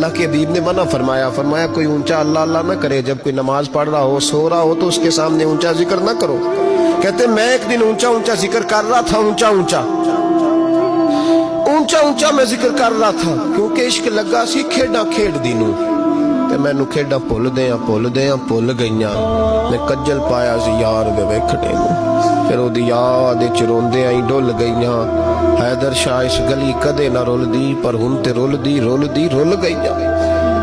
اللہ کے حبیب نے منع فرمایا، فرمایا کوئی اونچا اللہ اللہ نہ کرے، جب کوئی نماز پڑھ رہا ہو سو رہا ہو تو اس کے سامنے اونچا ذکر نہ کرو۔ کہتے میں ایک دن اونچا اونچا ذکر کر رہا تھا، اونچا اونچا میں ذکر کر رہا تھا، کیونکہ عشق لگا سی کھیڈاں کھیڈ دی نوں تے مینوں کھیڈاں بھل گئیاں، میں کجل پایا سی یار دے ویکھنے نوں، پھر او دی یاد وچ روندیاں ہی ڈل گئیاں، حیدر شاہ اس گلی کدے نہ رول دی پر ہن تے رول گئیاں۔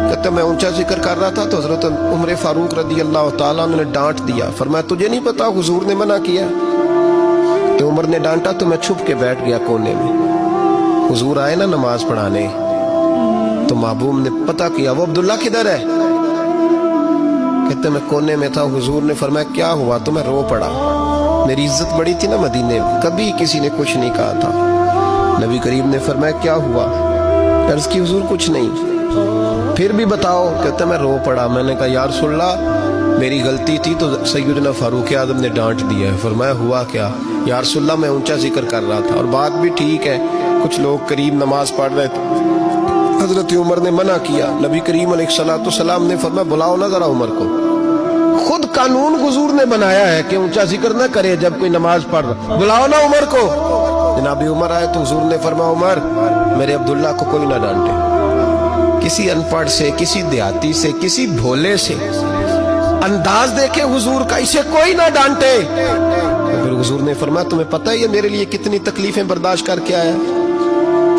کہتے میں اونچا ذکر کر رہا تھا تو حضرت عمر فاروق رضی اللہ تعالیٰ عنہ نے ڈانٹ دیا، فرمایا تجھے نہیں پتا حضور نے منع کیا؟ تو عمر نے ڈانٹا تو میں چھپ کے بیٹھ گیا کونے میں۔ حضور آئے نا نماز پڑھانے تو محبوب نے پتہ کیا وہ عبداللہ کدھر ہے؟ کہتے میں کونے میں تھا، حضور نے فرمایا کیا ہوا؟ تو میں رو پڑا، میری عزت بڑی تھی نا مدینے میں، کبھی کسی نے کچھ نہیں کہا تھا۔ نبی کریم نے فرمایا کیا ہوا؟ عرض کی حضور کچھ نہیں، پھر بھی بتاؤ۔ کہتا میں رو پڑا، میں نے کہا یا رسول اللہ میری غلطی تھی تو سیدنا فاروق اعظم نے ڈانٹ دیا ہے۔ فرمایا ہوا کیا؟ یا رسول اللہ میں اونچا ذکر کر رہا تھا، اور بات بھی ٹھیک ہے، کچھ لوگ قریب نماز پڑھ رہے تھے، حضرت عمر نے منع کیا، نبی کریم علیہ السلام نے فرمایا بلاؤ نہ ذرا عمر کو، خود قانون حضور نے بنایا ہے کہ اونچا ذکر نہ کرے جب کوئی نماز پڑھ رہا، بلاؤ نا عمر کو۔ جناب عمر آئے تو حضور نے فرمایا عمر میرے عبداللہ کو کوئی نہ ڈانٹے، کسی ان پڑھ سے، کسی دیہاتی سے، کسی بھولے سے انداز دیکھے حضور کا، اسے کوئی نہ ڈانٹے۔ پھر حضور نے فرمایا تمہیں پتہ ہے یہ میرے لیے کتنی تکلیفیں برداشت کر کے آیا؟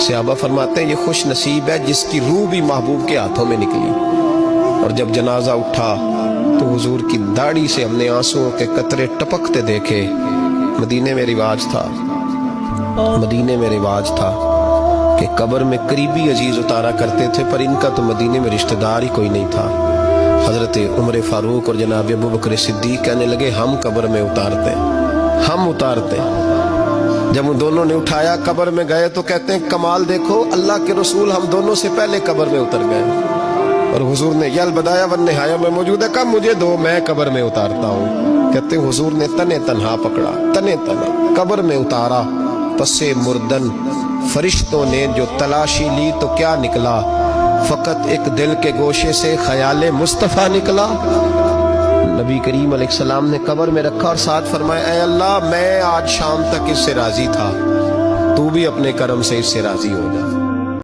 صحابہ فرماتے ہیں یہ خوش نصیب ہے جس کی روح بھی محبوب کے ہاتھوں میں نکلی۔ اور جب جنازہ اٹھا تو حضور کی داڑھی سے ہم نے آنسوؤں کے قطرے ٹپکتے دیکھے۔ مدینے میں رواج تھا کہ قبر میں قریبی عزیز اتارا کرتے تھے، پر ان کا تو مدینے میں رشتہ دار ہی کوئی نہیں تھا۔ حضرت عمر فاروق اور جناب ابو بکر صدیق کہنے لگے ہم قبر میں اتارتے ہیں۔ جب ان دونوں نے اٹھایا قبر میں گئے تو کہتے ہیں کمال دیکھو اللہ کے رسول ہم دونوں سے پہلے قبر میں اتر گئے، اور حضور نے یل بدایا ون نہایا میں موجود ہے، کہا مجھے دو میں قبر میں اتارتا ہوں۔ کہتے ہیں حضور نے تنے تنہا پکڑا، تنے تنہا قبر میں اتارا، پسے مردن فرشتوں نے جو تلاشی لی تو کیا نکلا؟ فقط ایک دل کے گوشے سے خیال مصطفیٰ نکلا۔ نبی کریم علیہ السلام نے قبر میں رکھا اور ساتھ فرمایا اے اللہ میں آج شام تک اس سے راضی تھا، تو بھی اپنے کرم سے اس سے راضی ہو جا۔